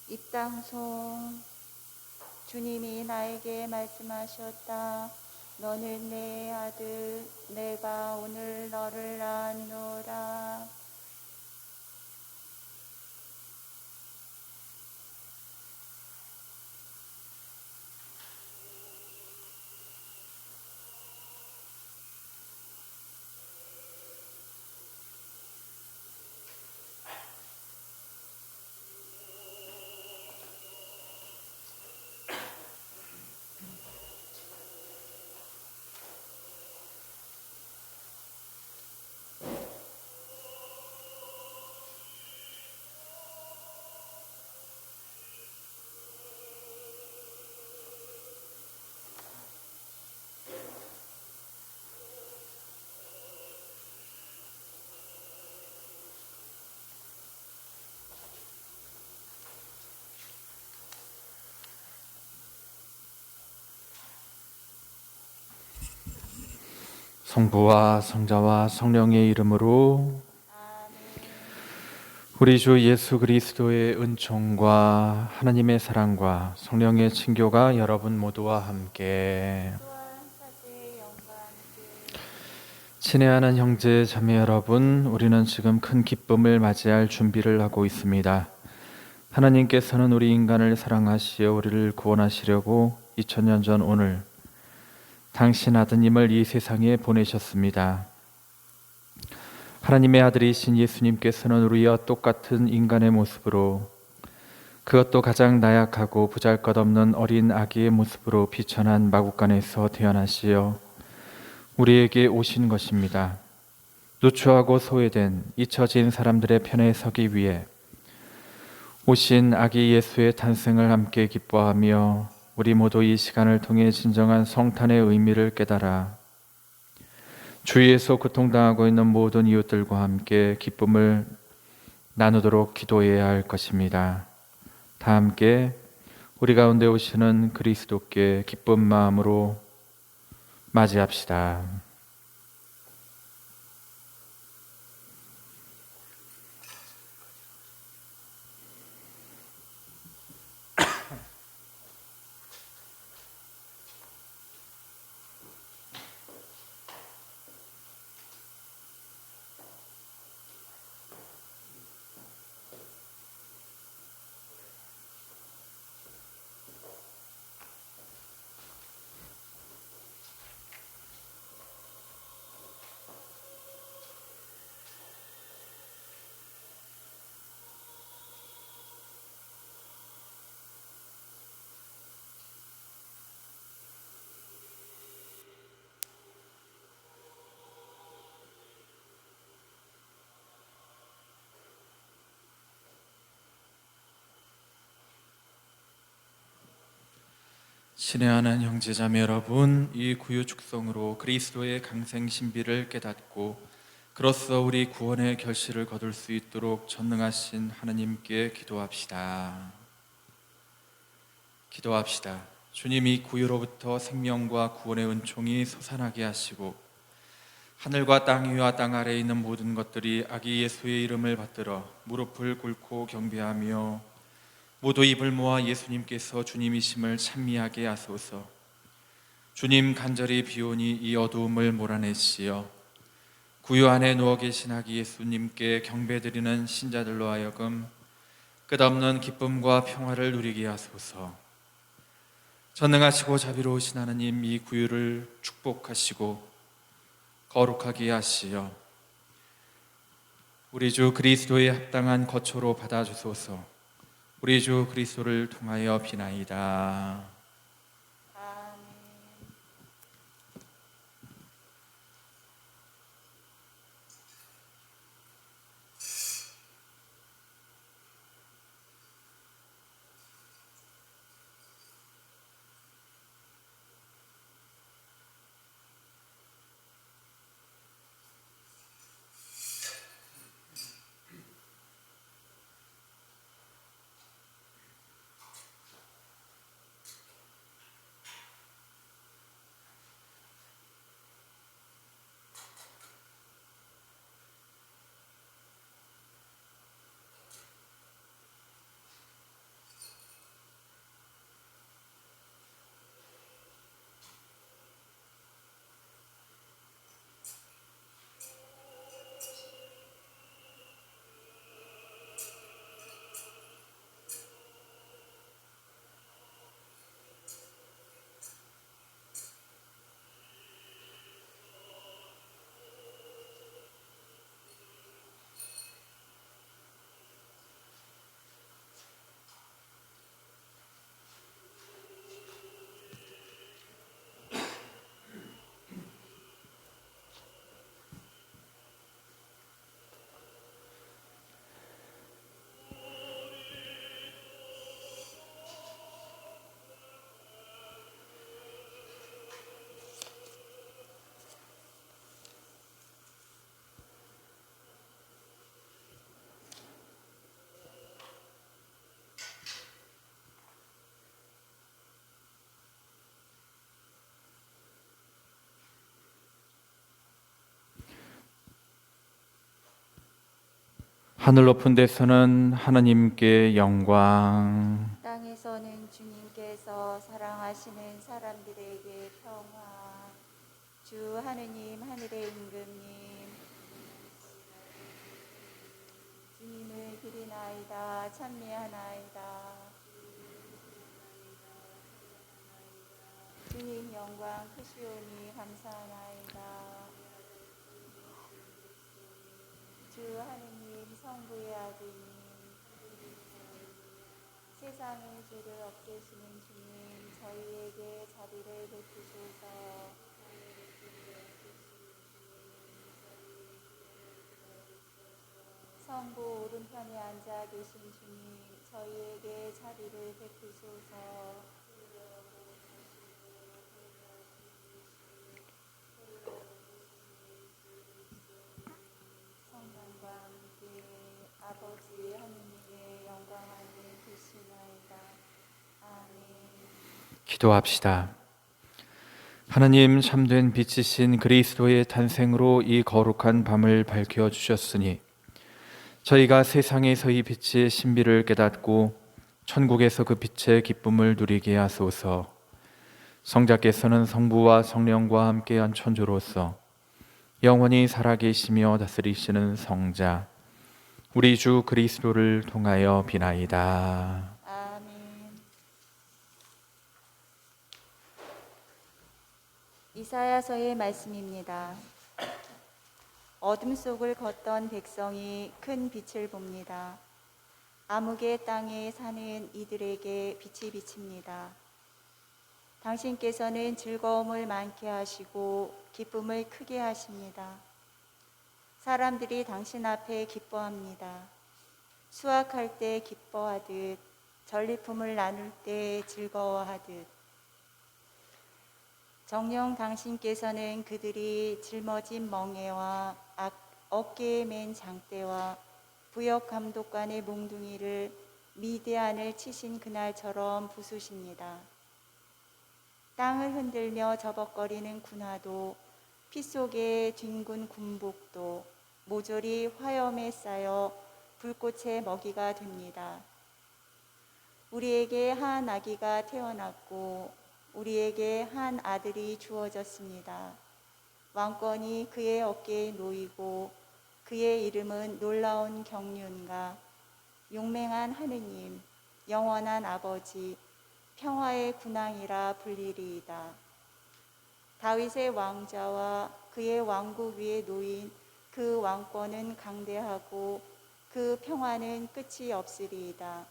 입당소. 주님이 나에게 말씀하셨다. 너는 내 아들, 내가 오늘 너를 낳았노라. 성부와 성자와 성령의 이름으로. 우리 주 예수 그리스도의 은총과 하나님의 사랑과 성령의 친교가 여러분 모두와 함께. 친애하는 형제 자매 여러분, 우리는 지금 큰 기쁨을 맞이할 준비를 하고 있습니다. 하나님께서는 우리 인간을 사랑하시어 우리를 구원하시려고 2000년 전 오늘 당신 아드님을 이 세상에 보내셨습니다. 하나님의 아들이신 예수님께서는 우리와 똑같은 인간의 모습으로, 그것도 가장 나약하고 보잘것없는 어린 아기의 모습으로 비천한 마구간에서 태어나시어 우리에게 오신 것입니다. 누추하고 소외된 잊혀진 사람들의 편에 서기 위해 오신 아기 예수의 탄생을 함께 기뻐하며 우리 모두 이 시간을 통해 진정한 성탄의 의미를 깨달아 주위에서 고통당하고 있는 모든 이웃들과 함께 기쁨을 나누도록 기도해야 할 것입니다. 다 함께 우리 가운데 오시는 그리스도께 기쁜 마음으로 맞이합시다. 친애하는 형제자매 여러분, 이 구유 축성으로 그리스도의 강생 신비를 깨닫고 그로써 우리 구원의 결실을 거둘 수 있도록 전능하신 하나님께 기도합시다. 기도합시다. 주님이 구유로부터 생명과 구원의 은총이 솟아나게 하시고 하늘과 땅 위와 땅 아래에 있는 모든 것들이 아기 예수의 이름을 받들어 무릎을 꿇고 경배하며 모두 입을 모아 예수님께서 주님이심을 찬미하게 하소서. 주님 간절히 비오니 이 어두움을 몰아내시어 구유 안에 누워 계신 아기 예수님께 경배드리는 신자들로 하여금 끝없는 기쁨과 평화를 누리게 하소서. 전능하시고 자비로우신 하나님, 이 구유를 축복하시고 거룩하게 하시어 우리 주 그리스도의 합당한 거처로 받아주소서. 우리 주 그리스도를 통하여 비나이다. 하늘 높은 데서는 하나님께 영광, 땅에서는 주님께서 사랑하시는 사람들에게 평화. 주 하느님 하늘의 임금님, 주님을 기리나이다 찬미하나이다. 주님 영광 크시오니 감사하나이다. 주 하느님 성부의 아드님, 세상의 죄를 없애시는 주님, 저희에게 자비를 베푸소서. 성부 오른편에 앉아 계신 주님, 저희에게 자비를 베푸소서. 성령과 함께 아버지 하느님의 영광하니 되시나이다. 아멘. 기도합시다. 하나님 참된 빛이신 그리스도의 탄생으로 이 거룩한 밤을 밝혀 주셨으니 저희가 세상에서 이 빛의 신비를 깨닫고 천국에서 그 빛의 기쁨을 누리게 하소서. 성자께서는 성부와 성령과 함께한 천주로서 영원히 살아계시며 다스리시는 성자 우리 주 그리스도를 통하여 비나이다. 아멘. 이사야서의 말씀입니다. 어둠 속을 걷던 백성이 큰 빛을 봅니다. 암흑의 땅에 사는 이들에게 빛이 비칩니다. 당신께서는 즐거움을 많게 하시고 기쁨을 크게 하십니다. 사람들이 당신 앞에 기뻐합니다. 수확할 때 기뻐하듯 전리품을 나눌 때 즐거워하듯 정녕 당신께서는 그들이 짊어진 멍에와 어깨에 맨 장대와 부역 감독관의 몽둥이를 미디안을 치신 그날처럼 부수십니다. 땅을 흔들며 저벅거리는 군화도 피 속에 뒹군 군복도 모조리 화염에 쌓여 불꽃의 먹이가 됩니다. 우리에게 한 아기가 태어났고 우리에게 한 아들이 주어졌습니다. 왕권이 그의 어깨에 놓이고 그의 이름은 놀라운 경륜가, 용맹한 하느님, 영원한 아버지, 평화의 군왕이라 불리리이다. 다윗의 왕자와 그의 왕국 위에 놓인 그 왕권은 강대하고 그 평화는 끝이 없으리이다.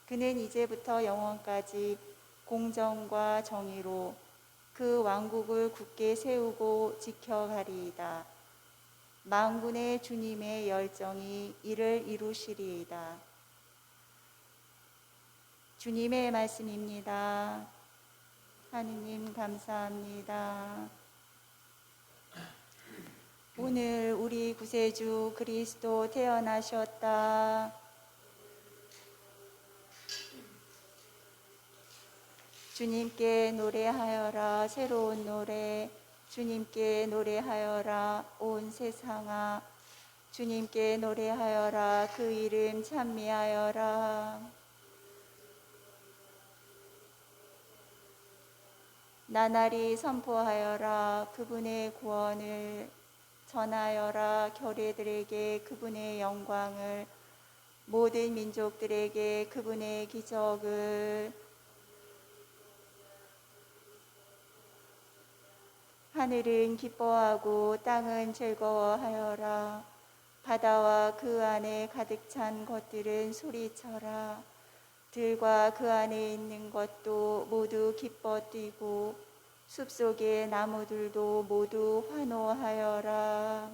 그는 이제부터 영원까지 공정과 정의로 그 왕국을 굳게 세우고 지켜가리이다. 만군의 주님의 열정이 이를 이루시리이다. 주님의 말씀입니다. 하느님 감사합니다. 오늘 우리 구세주 그리스도 태어나셨다. 주님께 노래하여라 새로운 노래, 주님께 노래하여라 온 세상아, 주님께 노래하여라 그 이름 찬미하여라. 나날이 선포하여라 그분의 구원을, 전하여라 결례들에게 그분의 영광을, 모든 민족들에게 그분의 기적을. 하늘은 기뻐하고 땅은 즐거워하여라. 바다와 그 안에 가득 찬 것들은 소리쳐라. 들과 그 안에 있는 것도 모두 기뻐 뛰고 숲속의 나무들도 모두 환호하여라.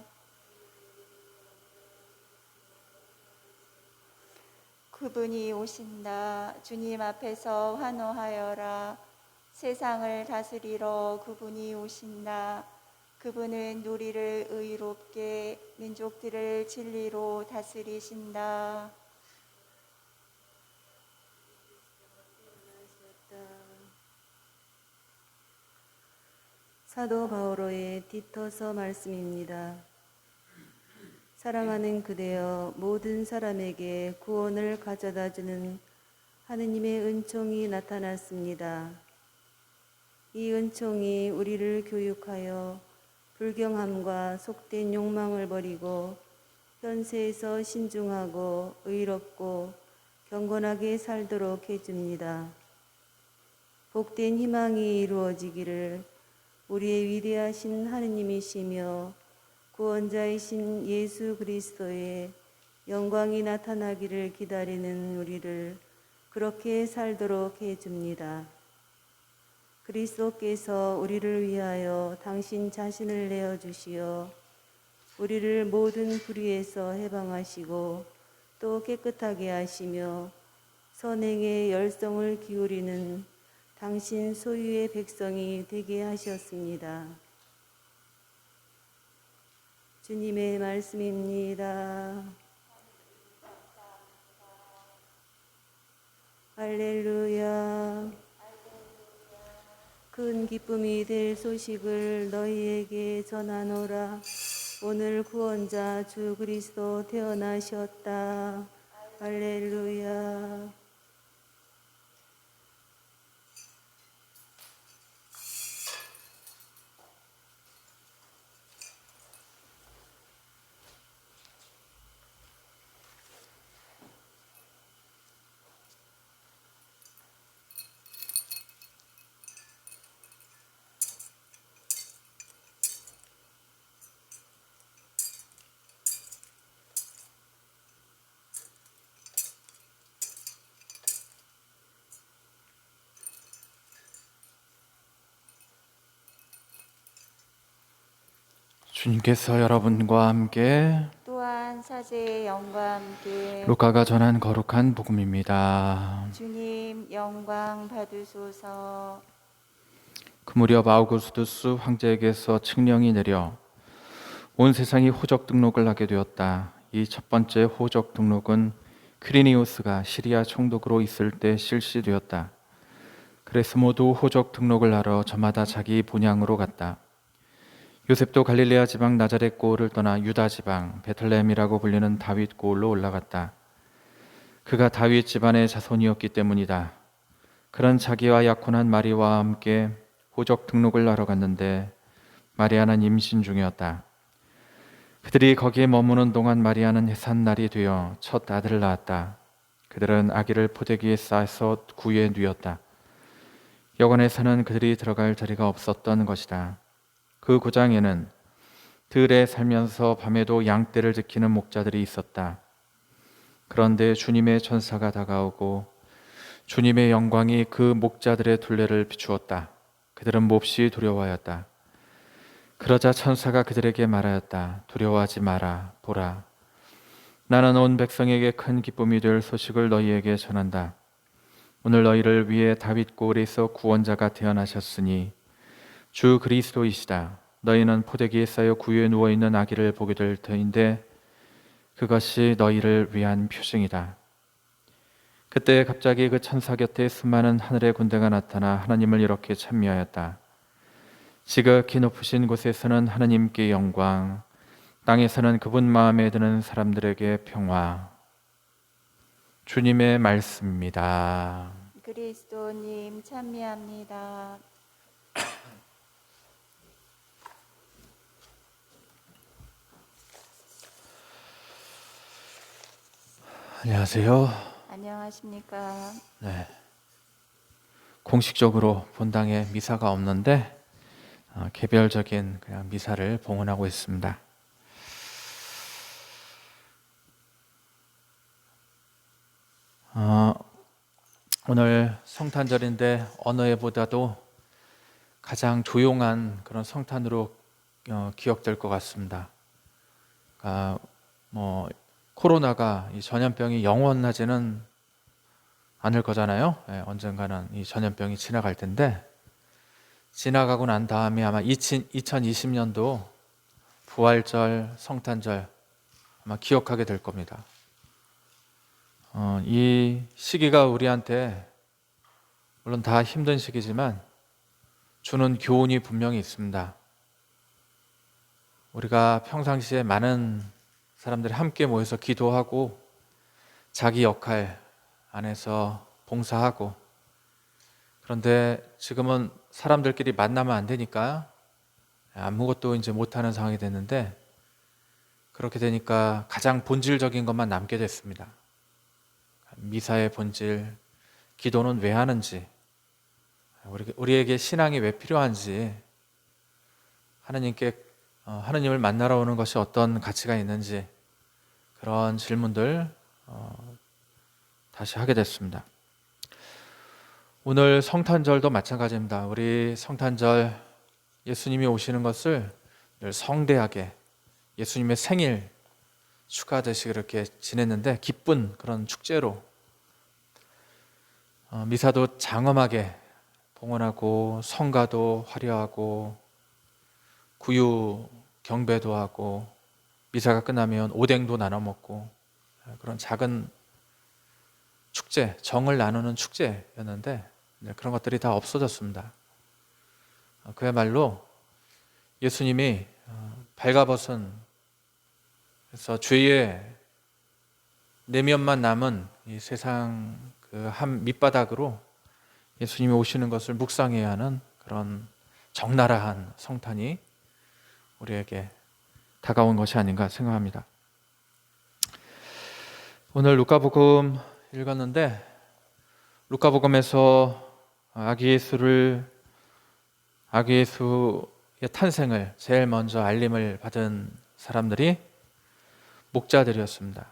그분이 오신다. 주님 앞에서 환호하여라. 세상을 다스리러 그분이 오신다. 그분은 우리를 의롭게, 민족들을 진리로 다스리신다. 사도 바오로의 디토서 말씀입니다. 사랑하는 그대여, 모든 사람에게 구원을 가져다주는 하느님의 은총이 나타났습니다. 이 은총이 우리를 교육하여 불경함과 속된 욕망을 버리고 현세에서 신중하고 의롭고 경건하게 살도록 해줍니다. 복된 희망이 이루어지기를 우리의 위대하신 하느님이시며 구원자이신 예수 그리스도의 영광이 나타나기를 기다리는 우리를 그렇게 살도록 해줍니다. 그리스도께서 우리를 위하여 당신 자신을 내어주시어 우리를 모든 불의에서 해방하시고 또 깨끗하게 하시며 선행에 열성을 기울이는 당신 소유의 백성이 되게 하셨습니다. 주님의 말씀입니다. 할렐루야. 큰 기쁨이 될 소식을 너희에게 전하노라. 오늘 구원자 주 그리스도 태어나셨다. 할렐루야. 주님께서 여러분과 함께 또한 사제의 영과 함께 루카가 전한 거룩한 복음입니다. 주님 영광 받으소서. 그 무렵 아우구스투스 황제에게서 칙령이 내려 온 세상이 호적 등록을 하게 되었다. 이 첫 번째 호적 등록은 퀴리니우스가 시리아 총독으로 있을 때 실시되었다. 그래서 모두 호적 등록을 하러 저마다 자기 본향으로 갔다. 요셉도 갈릴레아 지방 나자렛 고을을 떠나 유다 지방 베들레헴이라고 불리는 다윗 고을로 올라갔다. 그가 다윗 집안의 자손이었기 때문이다. 그런 자기와 약혼한 마리아와 함께 호적 등록을 하러 갔는데 마리아는 임신 중이었다. 그들이 거기에 머무는 동안 마리아는 해산날이 되어 첫 아들을 낳았다. 그들은 아기를 포대기에 싸서 구유에 누였다. 여관에서는 그들이 들어갈 자리가 없었던 것이다. 그 고장에는 들에 살면서 밤에도 양떼를 지키는 목자들이 있었다. 그런데 주님의 천사가 다가오고 주님의 영광이 그 목자들의 둘레를 비추었다. 그들은 몹시 두려워하였다. 그러자 천사가 그들에게 말하였다. 두려워하지 마라. 보라, 나는 온 백성에게 큰 기쁨이 될 소식을 너희에게 전한다. 오늘 너희를 위해 다윗 고을에서 구원자가 태어나셨으니 주 그리스도이시다. 너희는 포대기에 쌓여 구유에 누워있는 아기를 보게 될 터인데 그것이 너희를 위한 표징이다. 그때 갑자기 그 천사 곁에 수많은 하늘의 군대가 나타나 하나님을 이렇게 찬미하였다. 지극히 높으신 곳에서는 하나님께 영광, 땅에서는 그분 마음에 드는 사람들에게 평화. 주님의 말씀입니다. 그리스도님 찬미합니다. 안녕하세요. 안녕하십니까. 네. 공식적으로 본당에 미사가 없는데 개별적인 그냥 미사를 봉헌하고 있습니다. 오늘 성탄절인데 어느 해보다도 가장 조용한 그런 성탄으로 기억될 것 같습니다. 그러니까 코로나가 이 전염병이 영원하지는 않을 거잖아요. 언젠가는 이 전염병이 지나갈 텐데 지나가고 난 다음에 아마 2020년도 부활절, 성탄절 아마 기억하게 될 겁니다. 이 시기가 우리한테 물론 다 힘든 시기지만 주는 교훈이 분명히 있습니다. 우리가 평상시에 많은 사람들이 함께 모여서 기도하고 자기 역할 안에서 봉사하고, 그런데 지금은 사람들끼리 만나면 안 되니까 아무것도 이제 못하는 상황이 됐는데, 그렇게 되니까 가장 본질적인 것만 남게 됐습니다. 미사의 본질, 기도는 왜 하는지, 우리에게 신앙이 왜 필요한지, 하느님을 만나러 오는 것이 어떤 가치가 있는지, 그런 질문들 다시 하게 됐습니다. 오늘 성탄절도 마찬가지입니다. 우리 성탄절, 예수님이 오시는 것을 늘 성대하게 예수님의 생일 축하하듯이 그렇게 지냈는데, 기쁜 그런 축제로 미사도 장엄하게 봉헌하고, 성가도 화려하고, 구유 경배도 하고, 미사가 끝나면 오뎅도 나눠 먹고, 그런 작은 축제, 정을 나누는 축제였는데 그런 것들이 다 없어졌습니다. 그야말로 예수님이 발가벗은, 그래서 죄의 내면만 남은 이 세상 그 한 밑바닥으로 예수님이 오시는 것을 묵상해야 하는 그런 적나라한 성탄이 우리에게 다가온 것이 아닌가 생각합니다. 오늘 루카복음 읽었는데, 루카복음에서 아기 예수의 탄생을 제일 먼저 알림을 받은 사람들이 목자들이었습니다.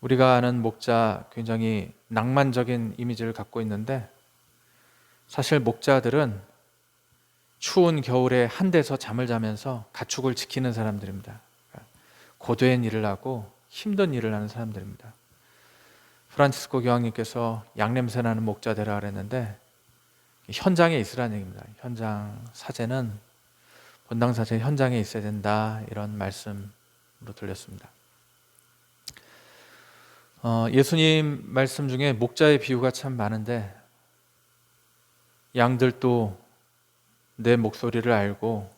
우리가 아는 목자, 굉장히 낭만적인 이미지를 갖고 있는데, 사실 목자들은 추운 겨울에 한 데서 잠을 자면서 가축을 지키는 사람들입니다. 고된 일을 하고 힘든 일을 하는 사람들입니다. 프란치스코 교황님께서 양냄새 나는 목자 되라 그랬는데, 현장에 있으라는 얘기입니다. 현장 사제는, 본당 사제 현장에 있어야 된다, 이런 말씀으로 들렸습니다. 예수님 말씀 중에 목자의 비유가 참 많은데, 양들도 내 목소리를 알고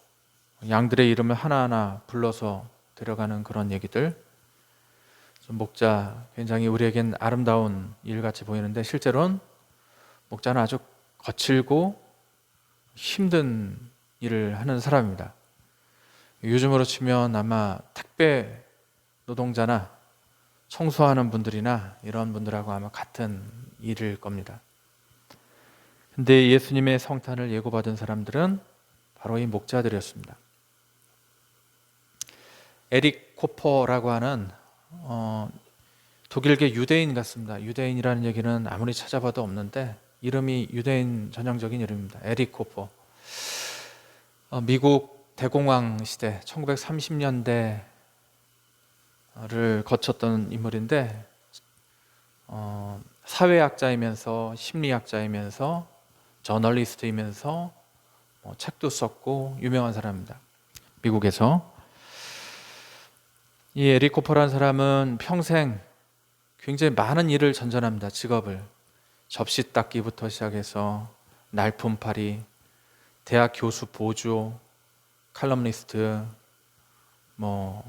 양들의 이름을 하나하나 불러서 데려가는 그런 얘기들, 목자, 굉장히 우리에겐 아름다운 일같이 보이는데, 실제로는 목자는 아주 거칠고 힘든 일을 하는 사람입니다. 요즘으로 치면 아마 택배 노동자나 청소하는 분들이나 이런 분들하고 아마 같은 일일 겁니다. 근데 예수님의 성탄을 예고받은 사람들은 바로 이 목자들이었습니다. 에릭 코퍼라고 하는 독일계 유대인 같습니다. 유대인이라는 얘기는 아무리 찾아봐도 없는데, 이름이 유대인 전형적인 이름입니다. 에릭 코퍼. 미국 대공황 시대 1930년대를 거쳤던 인물인데, 사회학자이면서 심리학자이면서 저널리스트이면서 책도 썼고 유명한 사람입니다. 미국에서. 이 에릭 코퍼라는 사람은 평생 굉장히 많은 일을 전전합니다. 직업을. 접시 닦기부터 시작해서 날품팔이, 대학 교수 보조, 칼럼니스트,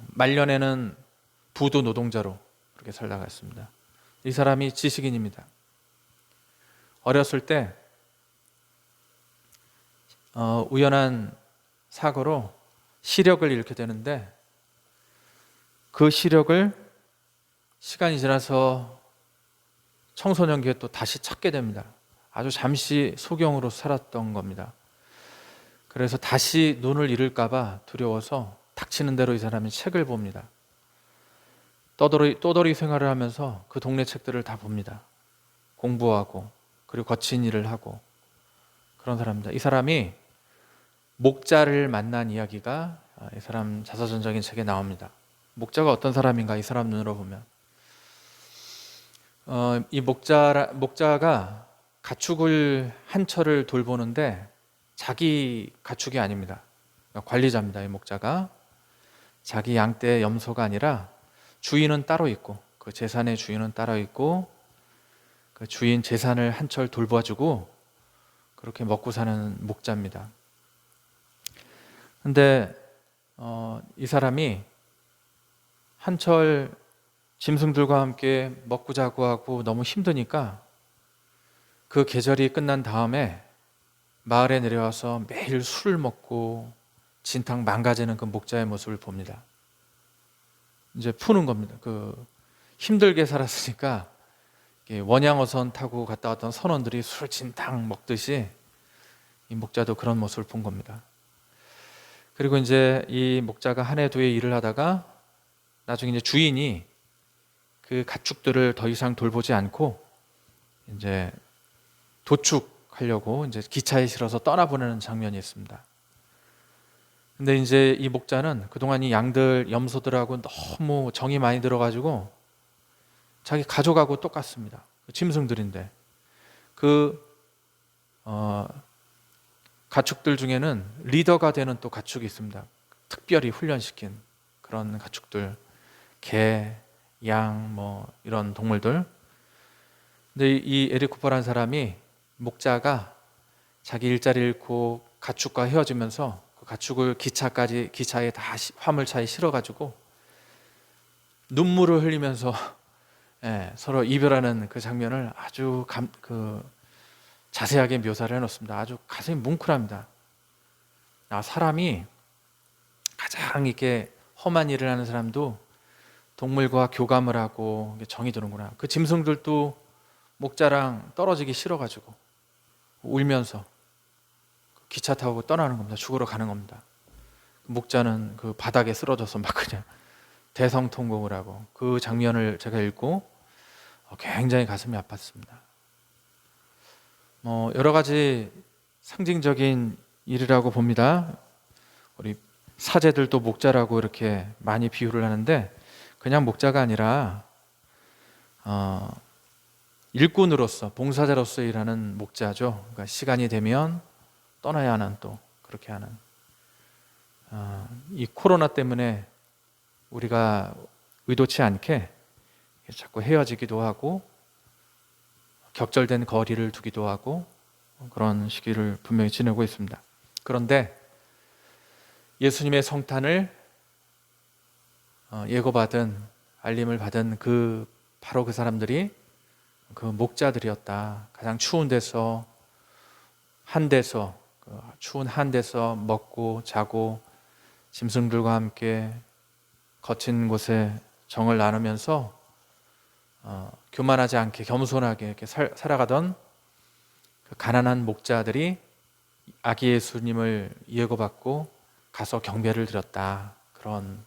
말년에는 부도 노동자로 그렇게 살다가 있습니다. 이 사람이 지식인입니다. 어렸을 때 우연한 사고로 시력을 잃게 되는데, 그 시력을 시간이 지나서 청소년기에 또 다시 찾게 됩니다. 아주 잠시 소경으로 살았던 겁니다. 그래서 다시 눈을 잃을까 봐 두려워서 닥치는 대로 이 사람이 책을 봅니다. 떠돌이 생활을 하면서 그 동네 책들을 다 봅니다. 공부하고, 그리고 거친 일을 하고, 그런 사람입니다. 이 사람이 목자를 만난 이야기가 이 사람 자서전적인 책에 나옵니다. 목자가 어떤 사람인가, 이 사람 눈으로 보면. 이 목자가 가축을 한 처를 돌보는데 자기 가축이 아닙니다. 관리자입니다. 이 목자가 자기 양떼 염소가 아니라 주인은 따로 있고, 그 재산의 주인은 따로 있고, 그 주인 재산을 한 철 돌봐주고 그렇게 먹고 사는 목자입니다. 근데 이 사람이 한철 짐승들과 함께 먹고 자고 하고 너무 힘드니까 그 계절이 끝난 다음에 마을에 내려와서 매일 술을 먹고 진탕 망가지는 그 목자의 모습을 봅니다. 이제 푸는 겁니다. 힘들게 살았으니까 원양어선 타고 갔다 왔던 선원들이 술 진탕 먹듯이 이 목자도 그런 모습을 본 겁니다. 그리고 이제 이 목자가 한 해 두 해 일을 하다가 나중에 이제 주인이 그 가축들을 더 이상 돌보지 않고 이제 도축하려고 이제 기차에 실어서 떠나보내는 장면이 있습니다. 근데 이제 이 목자는 그동안 이 양들, 염소들하고 너무 정이 많이 들어가지고 자기 가족하고 똑같습니다. 짐승들인데 가축들 중에는 리더가 되는 또 가축이 있습니다. 특별히 훈련시킨 그런 가축들, 개, 양, 이런 동물들. 근데 이 에리코퍼라는 사람이 목자가 자기 일자리 잃고 가축과 헤어지면서 그 가축을 기차에 다 화물차에 실어가지고 눈물을 흘리면서 서로 이별하는 그 장면을 아주 자세하게 묘사를 해놓습니다. 아주 가슴이 뭉클합니다. 사람이 가장 이렇게 험한 일을 하는 사람도 동물과 교감을 하고 정이 드는구나. 그 짐승들도 목자랑 떨어지기 싫어가지고 울면서 기차 타고 떠나는 겁니다. 죽으러 가는 겁니다. 목자는 그 바닥에 쓰러져서 막 그냥 대성통곡을 하고 그 장면을 제가 읽고 굉장히 가슴이 아팠습니다. 여러 가지 상징적인 일이라고 봅니다. 우리 사제들도 목자라고 이렇게 많이 비유를 하는데 그냥 목자가 아니라 일꾼으로서 봉사자로서 일하는 목자죠. 그러니까 시간이 되면 떠나야 하는 또 그렇게 하는 이 코로나 때문에 우리가 의도치 않게 자꾸 헤어지기도 하고 격절된 거리를 두기도 하고 그런 시기를 분명히 지내고 있습니다. 그런데 예수님의 성탄을 예고받은 알림을 받은 바로 그 사람들이 그 목자들이었다. 가장 추운 데서 추운 한 데서 먹고 자고 짐승들과 함께 거친 곳에 정을 나누면서 교만하지 않게 겸손하게 이렇게 살아가던 그 가난한 목자들이 아기 예수님을 예고받고 가서 경배를 드렸다. 그런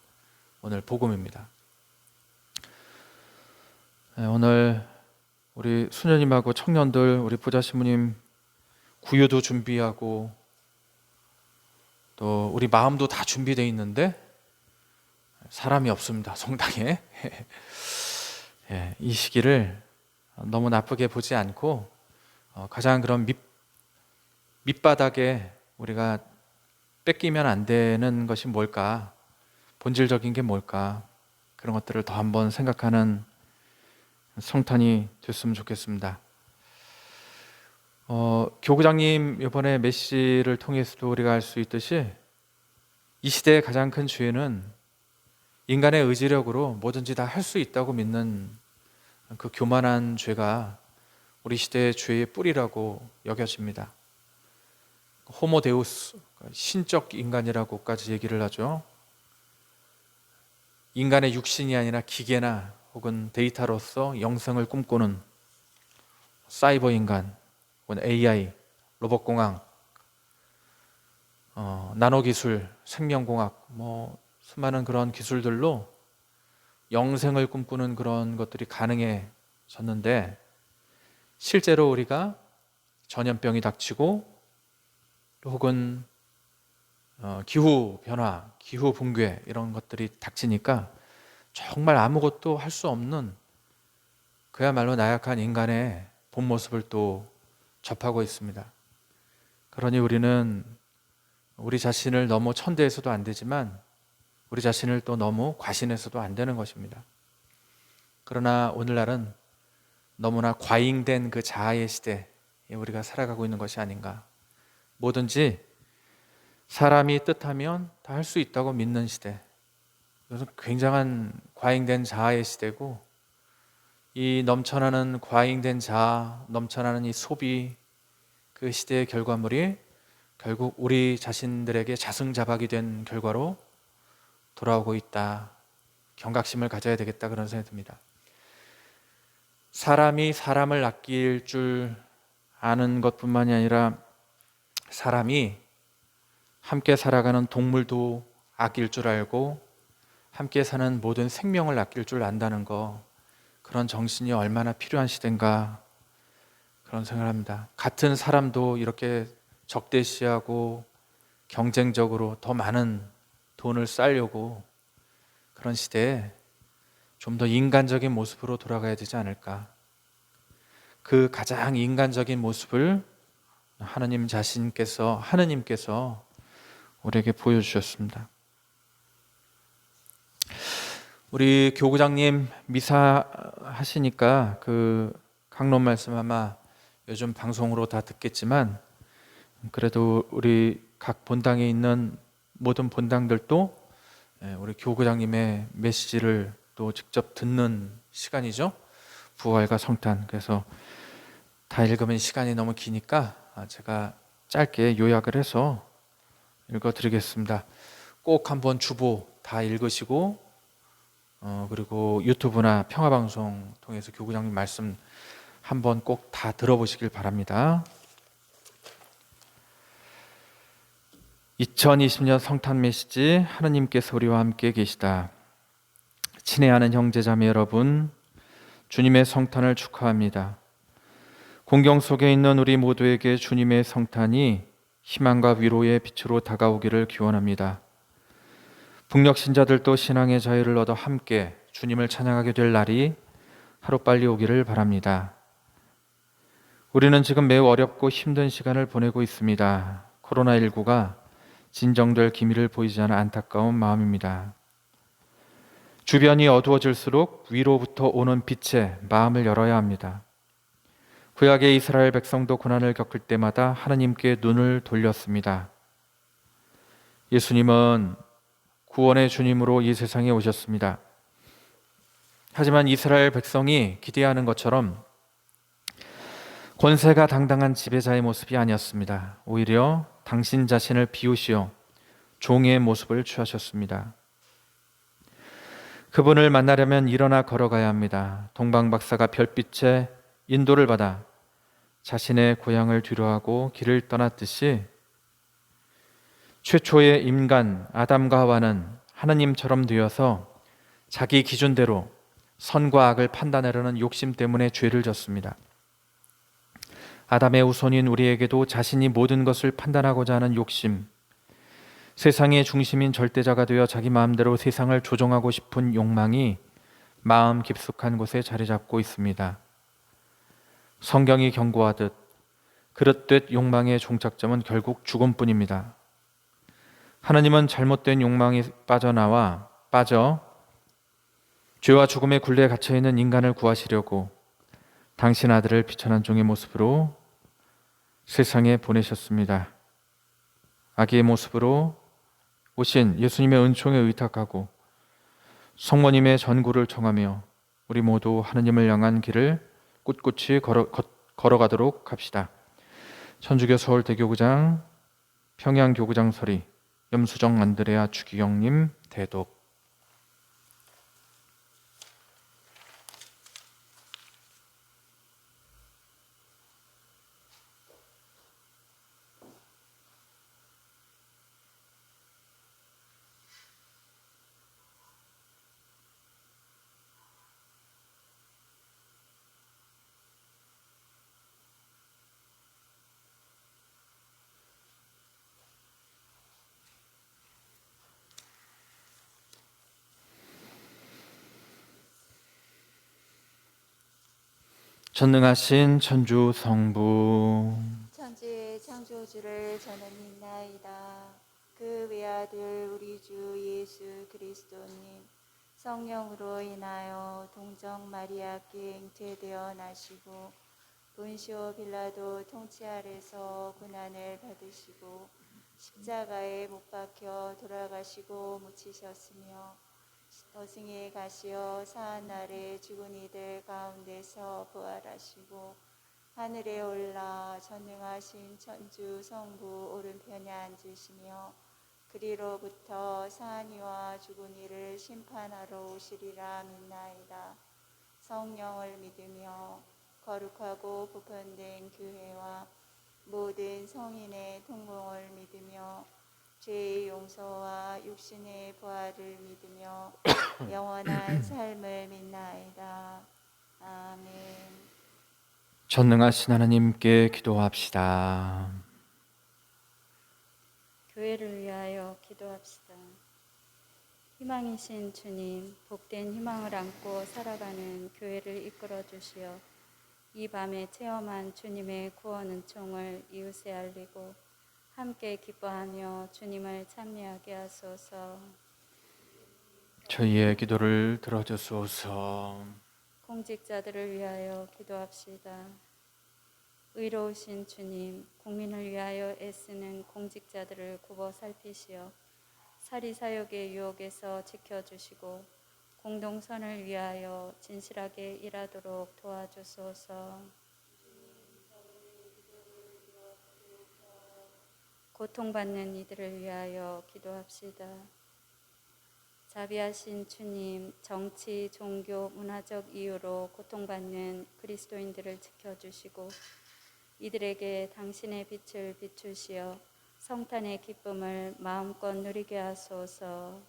오늘 복음입니다. 오늘 우리 수녀님하고 청년들, 우리 부자신부님 구유도 준비하고 또 우리 마음도 다 준비되어 있는데 사람이 없습니다. 성당에. 이 시기를 너무 나쁘게 보지 않고 가장 그런 밑바닥에 우리가 뺏기면 안 되는 것이 뭘까? 본질적인 게 뭘까? 그런 것들을 더 한번 생각하는 성탄이 됐으면 좋겠습니다. 교구장님 이번에 메시지를 통해서도 우리가 알 수 있듯이 이 시대의 가장 큰 죄는 인간의 의지력으로 뭐든지 다 할 수 있다고 믿는 그 교만한 죄가 우리 시대의 죄의 뿌리라고 여겨집니다. 호모데우스, 신적 인간이라고까지 얘기를 하죠. 인간의 육신이 아니라 기계나 혹은 데이터로서 영생을 꿈꾸는 사이버 인간, 혹은 AI, 로봇공학, 나노기술, 생명공학, 수많은 그런 기술들로 영생을 꿈꾸는 그런 것들이 가능해졌는데 실제로 우리가 전염병이 닥치고 혹은 기후변화, 기후붕괴 이런 것들이 닥치니까 정말 아무것도 할 수 없는 그야말로 나약한 인간의 본 모습을 또 접하고 있습니다. 그러니 우리는 우리 자신을 너무 천대해서도 안 되지만 우리 자신을 또 너무 과신해서도 안 되는 것입니다. 그러나 오늘날은 너무나 과잉된 그 자아의 시대에 우리가 살아가고 있는 것이 아닌가. 뭐든지 사람이 뜻하면 다 할 수 있다고 믿는 시대. 이것은 굉장한 과잉된 자아의 시대고, 이 넘쳐나는 과잉된 자아, 넘쳐나는 이 소비, 그 시대의 결과물이 결국 우리 자신들에게 자승자박이 된 결과로 돌아오고 있다. 경각심을 가져야 되겠다, 그런 생각이 듭니다. 사람이 사람을 아낄 줄 아는 것뿐만이 아니라 사람이 함께 살아가는 동물도 아낄 줄 알고 함께 사는 모든 생명을 아낄 줄 안다는 거, 그런 정신이 얼마나 필요한 시대인가, 그런 생각을 합니다. 같은 사람도 이렇게 적대시하고 경쟁적으로 더 많은 돈을 쌓으려고, 그런 시대에 좀 더 인간적인 모습으로 돌아가야 되지 않을까. 그 가장 인간적인 모습을 하느님께서 우리에게 보여주셨습니다. 우리 교구장님 미사 하시니까 그 강론 말씀 아마 요즘 방송으로 다 듣겠지만, 그래도 우리 각 본당에 있는 모든 본당들도 우리 교구장님의 메시지를 또 직접 듣는 시간이죠. 부활과 성탄. 그래서 다 읽으면 시간이 너무 기니까 제가 짧게 요약을 해서 읽어드리겠습니다. 꼭 한번 주보 다 읽으시고, 그리고 유튜브나 평화방송 통해서 교구장님 말씀 한번 꼭 다 들어보시길 바랍니다. 2020년 성탄 메시지, 하느님께서 우리와 함께 계시다. 친애하는 형제자매 여러분, 주님의 성탄을 축하합니다. 공경 속에 있는 우리 모두에게 주님의 성탄이 희망과 위로의 빛으로 다가오기를 기원합니다. 북녘 신자들도 신앙의 자유를 얻어 함께 주님을 찬양하게 될 날이 하루빨리 오기를 바랍니다. 우리는 지금 매우 어렵고 힘든 시간을 보내고 있습니다. 코로나19가 진정될 기미를 보이지 않아 안타까운 마음입니다. 주변이 어두워질수록 위로부터 오는 빛에 마음을 열어야 합니다. 구약의 이스라엘 백성도 고난을 겪을 때마다 하나님께 눈을 돌렸습니다. 예수님은 구원의 주님으로 이 세상에 오셨습니다. 하지만 이스라엘 백성이 기대하는 것처럼 권세가 당당한 지배자의 모습이 아니었습니다. 오히려 당신 자신을 비우시어 종의 모습을 취하셨습니다. 그분을 만나려면 일어나 걸어가야 합니다. 동방 박사가 별빛에 인도를 받아 자신의 고향을 뒤로하고 길을 떠났듯이 최초의 인간 아담과 하와는 하느님처럼 되어서 자기 기준대로 선과 악을 판단하려는 욕심 때문에 죄를 졌습니다. 아담의 후손인 우리에게도 자신이 모든 것을 판단하고자 하는 욕심, 세상의 중심인 절대자가 되어 자기 마음대로 세상을 조종하고 싶은 욕망이 마음 깊숙한 곳에 자리 잡고 있습니다. 성경이 경고하듯 그릇된 욕망의 종착점은 결국 죽음뿐입니다. 하나님은 잘못된 욕망이 빠져 죄와 죽음의 굴레에 갇혀있는 인간을 구하시려고 당신 아들을 비천한 종의 모습으로 세상에 보내셨습니다. 아기의 모습으로 오신 예수님의 은총에 의탁하고 성모님의 전구를 청하며 우리 모두 하느님을 향한 길을 꿋꿋이 걸어가도록 합시다. 천주교 서울대교구장, 평양교구장 서리, 염수정 안드레아 주기경님 대독. 전능하신 천주 성부, 천지의 창조주를 저는 믿나이다. 그 외아들 우리 주 예수 그리스도님, 성령으로 인하여 동정 마리아께 잉태되어 나시고 본시오 빌라도 통치 아래서 고난을 받으시고 십자가에 못 박혀 돌아가시고 묻히셨으며 도승에 가시어 사한 날에 죽은 이들 가운데서 부활하시고 하늘에 올라 전능하신 천주 성부 오른편에 앉으시며 그리로부터 사한 이와 죽은 이를 심판하러 오시리라 믿나이다. 성령을 믿으며 거룩하고 보편된 교회와 모든 성인의 통공을 믿으며 죄의 용서와 육신의 부활을 믿으며 영원한 삶을 믿나이다. 아멘. 전능하신 하나님께 기도합시다. 교회를 위하여 기도합시다. 희망이신 주님, 복된 희망을 안고 살아가는 교회를 이끌어 주시어 이 밤에 체험한 주님의 구원 은총을 이웃에 알리고 함께 기뻐하며 주님을 찬미하게 하소서. 저희의 기도를 들어주소서. 공직자들을 위하여 기도합시다. 의로우신 주님, 국민을 위하여 애쓰는 공직자들을 굽어 살피시어 사리사욕의 유혹에서 지켜주시고 공동선을 위하여 진실하게 일하도록 도와주소서. 고통받는 이들을 위하여 기도합시다. 자비하신 주님, 정치, 종교, 문화적 이유로 고통받는 그리스도인들을 지켜주시고 이들에게 당신의 빛을 비추시어 성탄의 기쁨을 마음껏 누리게 하소서.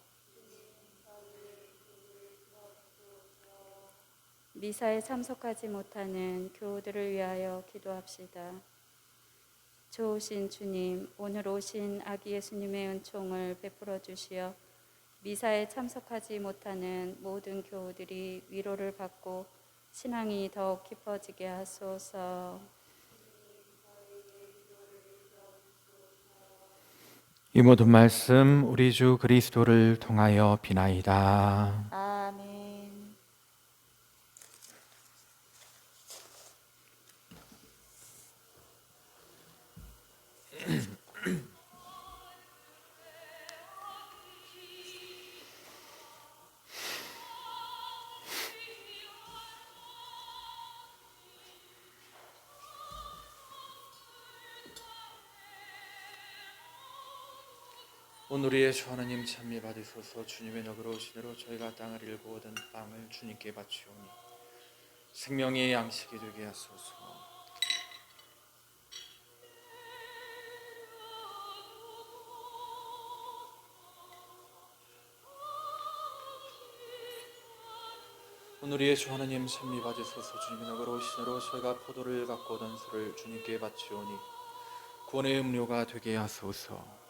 미사에 참석하지 못하는 교우들을 위하여 기도합시다. 좋으신 주님, 오늘 오신 아기 예수님의 은총을 베풀어 주시어 미사에 참석하지 못하는 모든 교우들이 위로를 받고 신앙이 더욱 깊어지게 하소서. 이 모든 말씀 우리 주 그리스도를 통하여 비나이다. 아멘. 오늘 우리의 주 하나님 찬미 받으소서. 주님의 너그러우신 대로 저희가 땅을 일고 얻은 빵을 주님께 바치오니 생명의 양식이 되게 하소서. 오늘 우리의 주 하나님 찬미 받으소서. 주님의 너그러우신 대로 저희가 포도를 갖고 얻은 술을 주님께 바치오니 구원의 음료가 되게 하소서.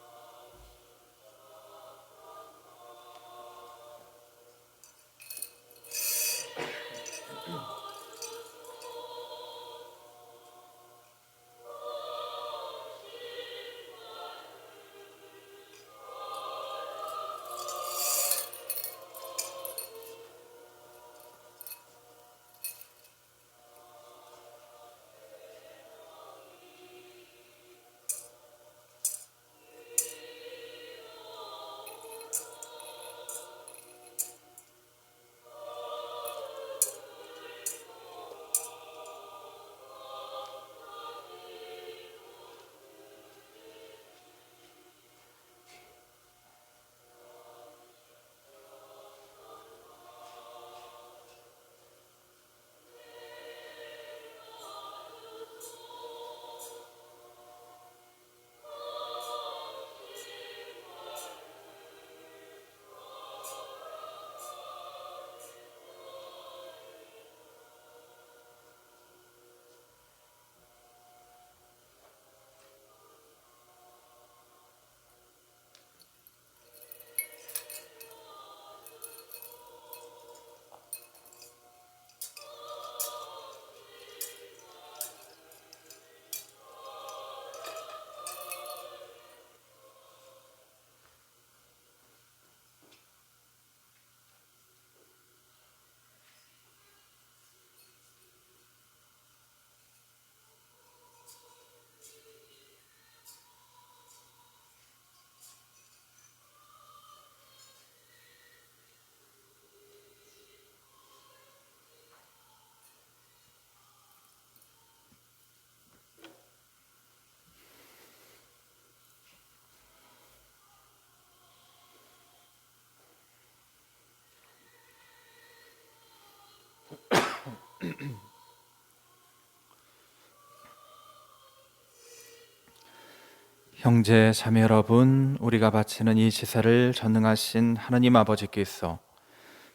형제 자매 여러분, 우리가 바치는 이 제사를 전능하신 하나님 아버지께서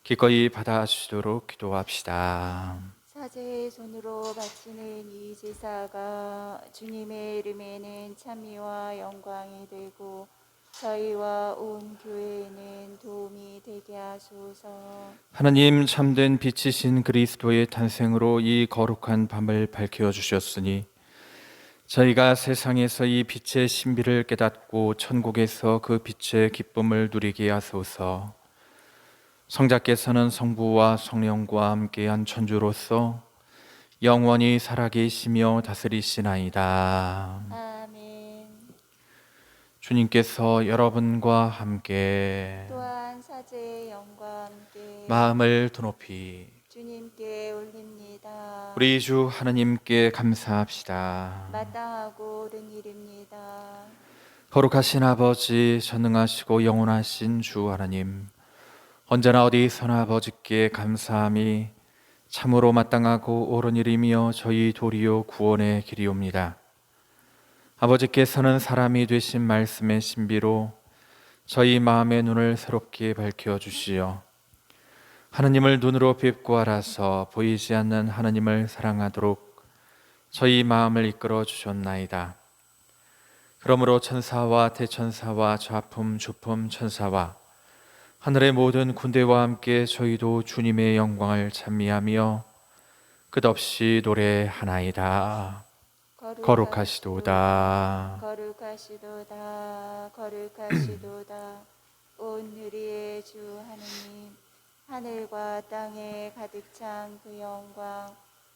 기꺼이 받아주시도록 기도합시다. 사제의 손으로 바치는 이 제사가 주님의 이름에는 찬미와 영광이 되고 저희와 온 교회에는 도움이 되게 하소서. 하나님 참된 빛이신 그리스도의 탄생으로 이 거룩한 밤을 밝혀 주셨으니 저희가 세상에서 이 빛의 신비를 깨닫고 천국에서 그 빛의 기쁨을 누리게 하소서. 성자께서는 성부와 성령과 함께한 천주로서 영원히 살아계시며 다스리시나이다. 아멘. 주님께서 여러분과 함께 또한 사제의 영과 함께 마음을 드높이 주님께 올립니다. 우리 주 하나님께 감사합시다. 마땅하고 옳은 일입니다. 거룩하신 아버지, 전능하시고 영원하신 주 하나님, 언제나 어디서나 아버지께 감사함이 참으로 마땅하고 옳은 일이며 저희 도리요 구원의 길이옵니다. 아버지께서는 사람이 되신 말씀의 신비로 저희 마음의 눈을 새롭게 밝혀주시어 하나님을 눈으로 뵙고 알아서 보이지 않는 하나님을 사랑하도록 저희 마음을 이끌어 주셨나이다. 그러므로 천사와 대천사와 좌품 주품 천사와 하늘의 모든 군대와 함께 저희도 주님의 영광을 찬미하며 끝없이 노래하나이다. 거룩하시도다. 거룩하시도다. 거룩하시도다. 온 누리의 주 하느님, 하늘과 땅에 가득 찬 그 영광,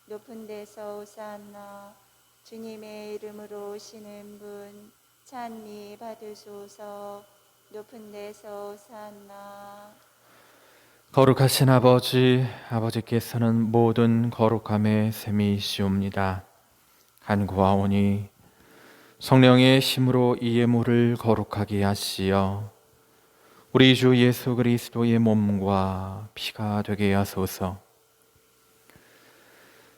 높은 데서 오산나. 주님의 이름으로 오시는 분 찬미 받으소서. 높은 데서 오산나. 거룩하신 아버지, 아버지께서는 모든 거룩함의 셈이시옵니다. 간구하오니 성령의 힘으로 이 예물을 거룩하게 하시어 우리 주 예수 그리스도의 몸과 피가 되게 하소서.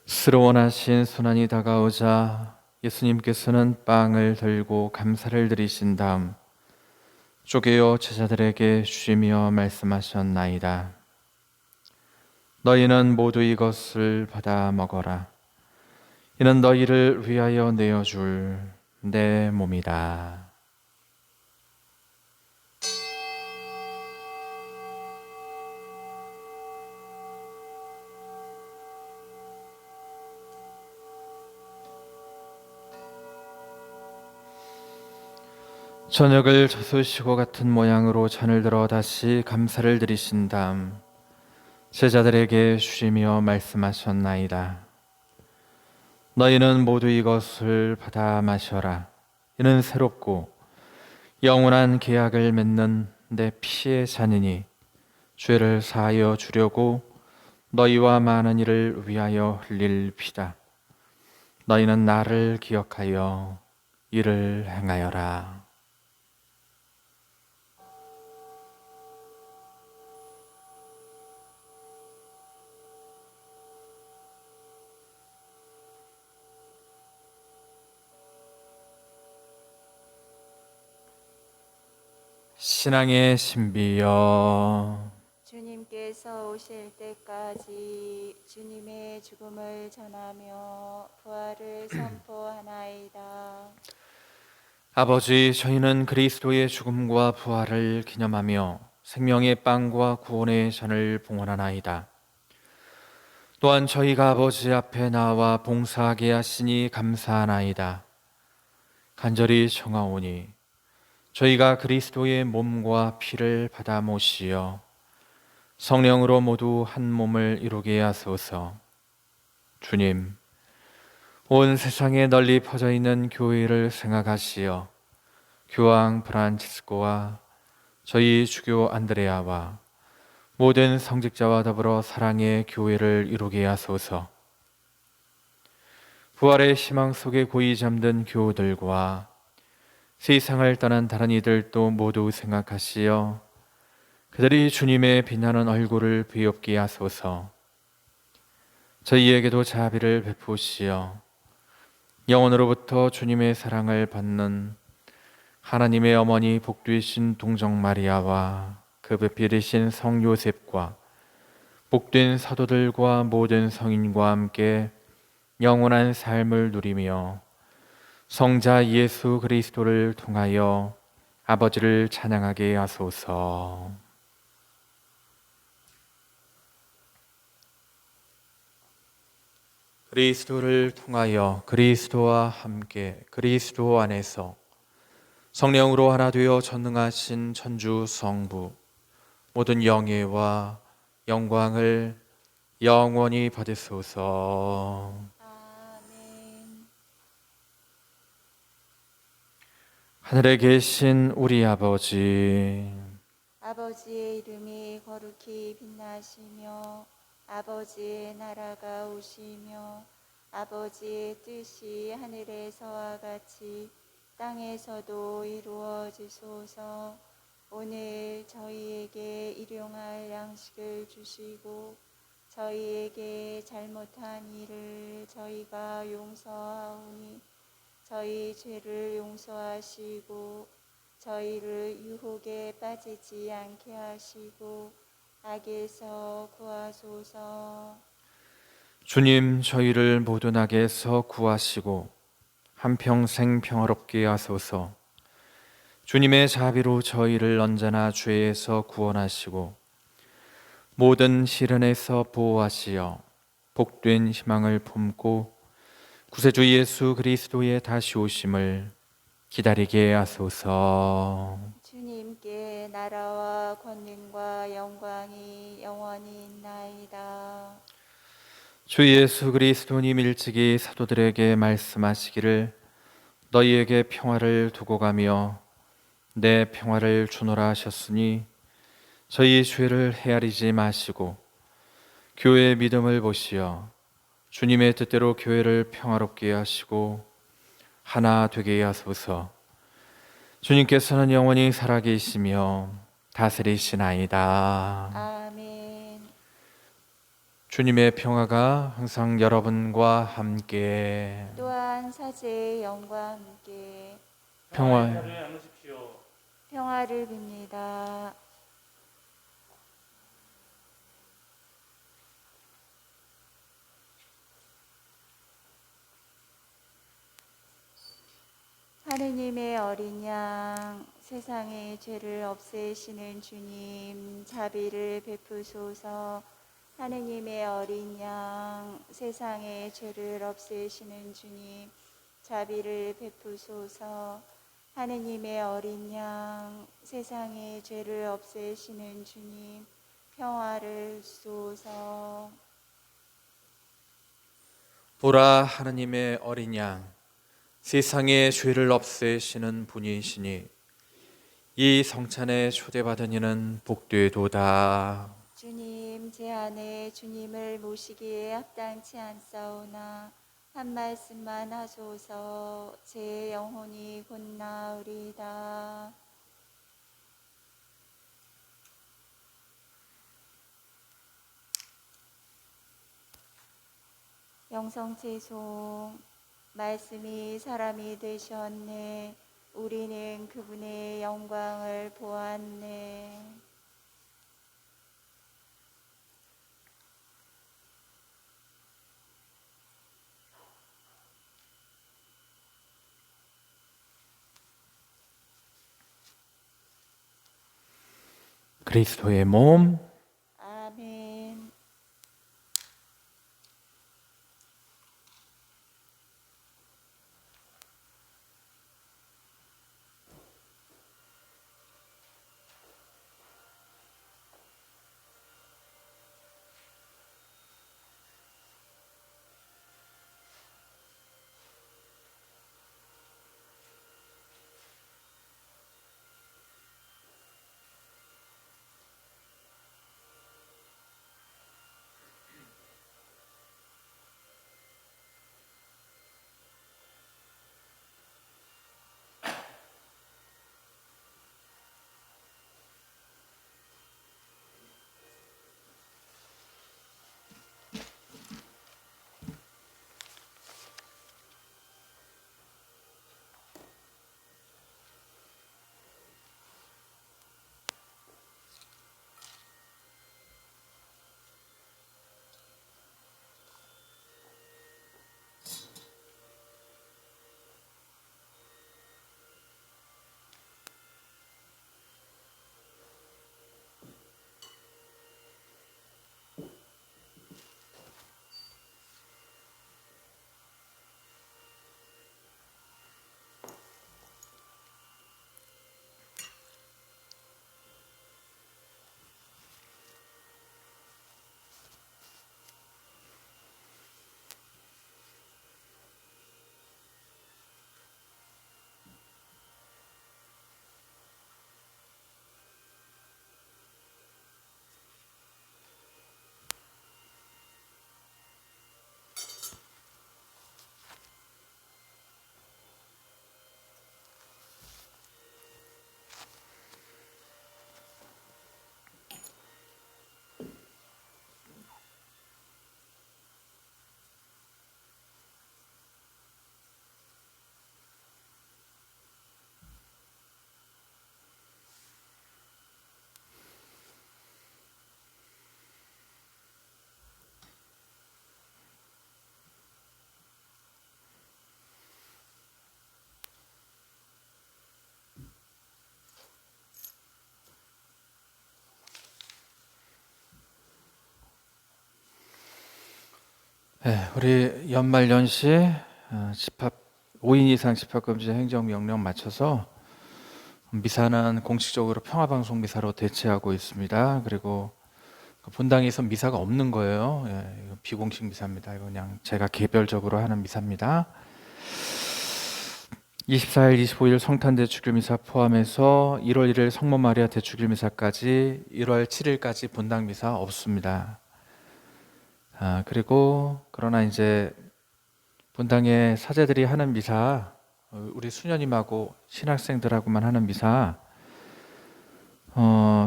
스스로 원하신 순환이 다가오자 예수님께서는 빵을 들고 감사를 드리신 다음 쪼개어 제자들에게 주시며 말씀하셨나이다. 너희는 모두 이것을 받아 먹어라. 이는 너희를 위하여 내어줄 내 몸이다. 저녁을 젖으시고 같은 모양으로 잔을 들어 다시 감사를 드리신 다음 제자들에게 주시며 말씀하셨나이다. 너희는 모두 이것을 받아 마셔라. 이는 새롭고 영원한 계약을 맺는 내 피의 잔이니 죄를 사하여 주려고 너희와 많은 이를 위하여 흘릴 피다. 너희는 나를 기억하여 이를 행하여라. 신앙의 신비여, 주님께서 오실 때까지 주님의 죽음을 전하며 부활을 선포하나이다. 아버지, 저희는 그리스도의 죽음과 부활을 기념하며 생명의 빵과 구원의 잔을 봉헌하나이다. 또한 저희가 아버지 앞에 나와 봉사하게 하시니 감사하나이다. 간절히 청하오니 저희가 그리스도의 몸과 피를 받아 모시어 성령으로 모두 한 몸을 이루게 하소서. 주님, 온 세상에 널리 퍼져 있는 교회를 생각하시어 교황 프란치스코와 저희 주교 안드레아와 모든 성직자와 더불어 사랑의 교회를 이루게 하소서. 부활의 희망 속에 고이 잠든 교우들과 세상을 떠난 다른 이들도 모두 생각하시어 그들이 주님의 빛나는 얼굴을 비옵게 하소서. 저희에게도 자비를 베푸시어 영원으로부터 주님의 사랑을 받는 하나님의 어머니 복되신 동정 마리아와 그 배필이신 성 요셉과 복된 사도들과 모든 성인과 함께 영원한 삶을 누리며 성자 예수 그리스도를 통하여 아버지를 찬양하게 하소서. 그리스도를 통하여 그리스도와 함께 그리스도 안에서 성령으로 하나 되어 전능하신 천주 성부 모든 영예와 영광을 영원히 받으소서. 아멘. 하늘에 계신 우리 아버지, 아버지의 이름이 거룩히 빛나시며 아버지의 나라가 오시며 아버지의 뜻이 하늘에서와 같이 땅에서도 이루어지소서. 오늘 저희에게 일용할 양식을 주시고 저희에게 잘못한 일을 저희가 용서하오니 저희 죄를 용서하시고 저희를 유혹에 빠지지 않게 하시고 악에서 구하소서. 주님 저희를 모든 악에서 구하시고 한평생 평화롭게 하소서. 주님의 자비로 저희를 언제나 죄에서 구원하시고 모든 시련에서 보호하시어 복된 희망을 품고 구세주 예수 그리스도의 다시 오심을 기다리게 하소서. 주님께 나라와 권능과 영광이 영원히 있나이다. 주 예수 그리스도님 일찍이 사도들에게 말씀하시기를 너희에게 평화를 두고 가며 내 평화를 주노라 하셨으니 저희 죄를 헤아리지 마시고 교회의 믿음을 보시어 주님의 뜻대로 교회를 평화롭게 하시고 하나 되게 하소서. 주님께서는 영원히 살아계시며 다스리시나이다. 아멘. 주님의 평화가 항상 여러분과 함께. 또한 사제의 영과 함께 평화를 빕니다. 하느님의 어린 양, 세상의 죄를 없애시는 주님, 자비를 베푸소서. 하느님의 어린 양, 세상의 죄를 없애시는 주님, 자비를 베푸소서. 하느님의 어린 양, 세상의 죄를 없애시는 주님, 평화를 쏘소. 보라 하느님의 어린 양, 세상의 죄를 없애시는 분이시니 이 성찬에 초대받은 이는 복되도다. 주님, 제 안에 주님을 모시기에 합당치 않사오나 한 말씀만 하소서. 제 영혼이 곧 나으리다. 영성채송. 말씀이 사람이 되셨네. 우리는 그분의 영광을 보았네. 그리스도의 몸, 아멘. 네, 우리 연말 연시 집합 5인 이상 집합 금지 행정명령 맞춰서 미사는 공식적으로 평화방송 미사로 대체하고 있습니다. 그리고 본당에서 미사가 없는 거예요. 예, 이거 비공식 미사입니다. 이거 그냥 제가 개별적으로 하는 미사입니다. 24일, 25일 성탄 대축일 미사 포함해서 1월 1일 성모 마리아 대축일 미사까지 1월 7일까지 본당 미사 없습니다. 그리고 그러나 이제 본당의 사제들이 하는 미사, 우리 수녀님하고 신학생들하고만 하는 미사,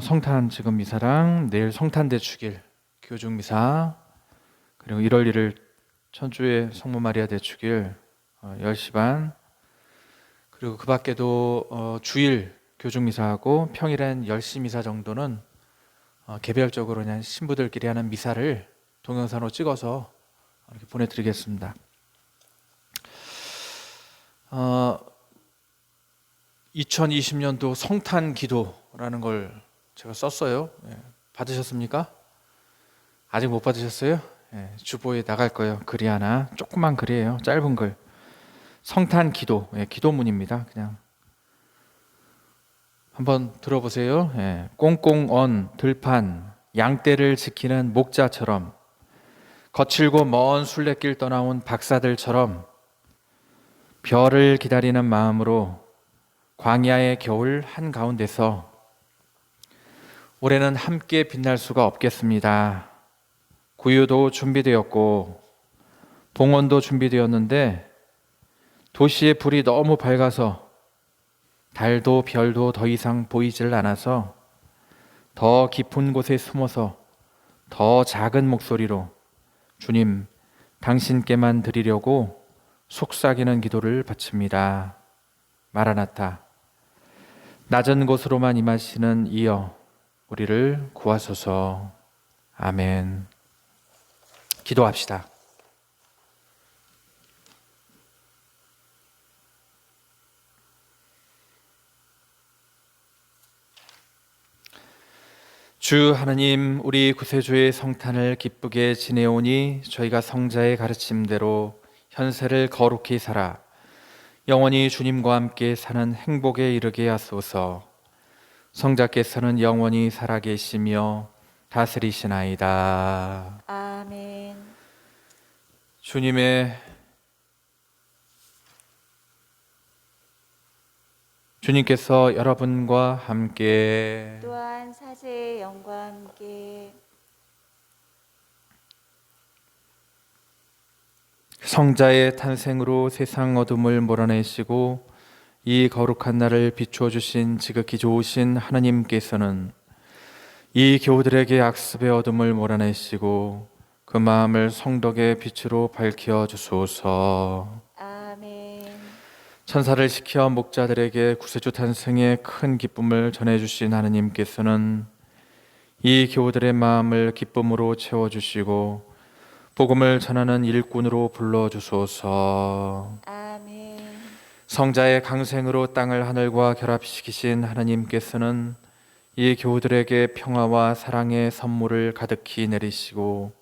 성탄 지금 미사랑 내일 성탄 대축일 교중 미사, 그리고 1월 1일 천주의 성모 마리아 대축일 10시 반, 그리고 그 밖에도 주일 교중 미사하고 평일엔 10시 미사 정도는 개별적으로 그냥 신부들끼리 하는 미사를 동영상으로 찍어서 이렇게 보내드리겠습니다. 2020년도 성탄 기도라는 걸 제가 썼어요. 받으셨습니까? 아직 못 받으셨어요? 주보에 나갈 거예요. 글이 하나, 조그만 글이에요. 짧은 글. 성탄 기도, 기도문입니다. 그냥 한번 들어보세요. 꽁꽁 언 들판 양떼를 지키는 목자처럼, 거칠고 먼 순례길 떠나온 박사들처럼 별을 기다리는 마음으로 광야의 겨울 한가운데서 올해는 함께 빛날 수가 없겠습니다. 구유도 준비되었고 봉헌도 준비되었는데 도시의 불이 너무 밝아서 달도 별도 더 이상 보이질 않아서 더 깊은 곳에 숨어서 더 작은 목소리로 주님, 당신께만 드리려고 속삭이는 기도를 바칩니다. 마라나타, 낮은 곳으로만 임하시는 이여 우리를 구하소서. 아멘. 기도합시다. 주 하나님, 우리 구세주의 성탄을 기쁘게 지내오니 저희가 성자의 가르침대로 현세를 거룩히 살아 영원히 주님과 함께 사는 행복에 이르게 하소서. 성자께서는 영원히 살아계시며 다스리시나이다. 아멘. 주님께서 여러분과 함께 또한 사제의 영과 함께 성자의 탄생으로 세상 어둠을 몰아내시고 이 거룩한 날을 비추어 주신 지극히 좋으신 하나님께서는 이 교우들에게 악습의 어둠을 몰아내시고 그 마음을 성덕의 빛으로 밝혀 주소서. 아멘. 천사를 시켜 목자들에게 구세주 탄생의 큰 기쁨을 전해주신 하나님께서는 이 교우들의 마음을 기쁨으로 채워주시고 복음을 전하는 일꾼으로 불러주소서. 아멘. 성자의 강생으로 땅을 하늘과 결합시키신 하나님께서는 이 교우들에게 평화와 사랑의 선물을 가득히 내리시고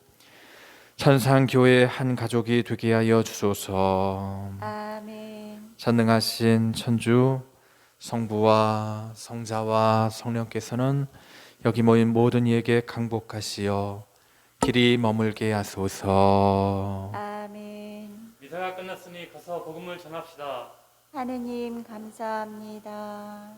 천상교회의 한 가족이 되게 하여 주소서. 아멘. 전능하신 천주 성부와 성자와 성령께서는 여기 모인 모든 이에게 강복하시어 길이 머물게 하소서. 아멘. 미사가 끝났으니 가서 복음을 전합시다. 하느님 감사합니다.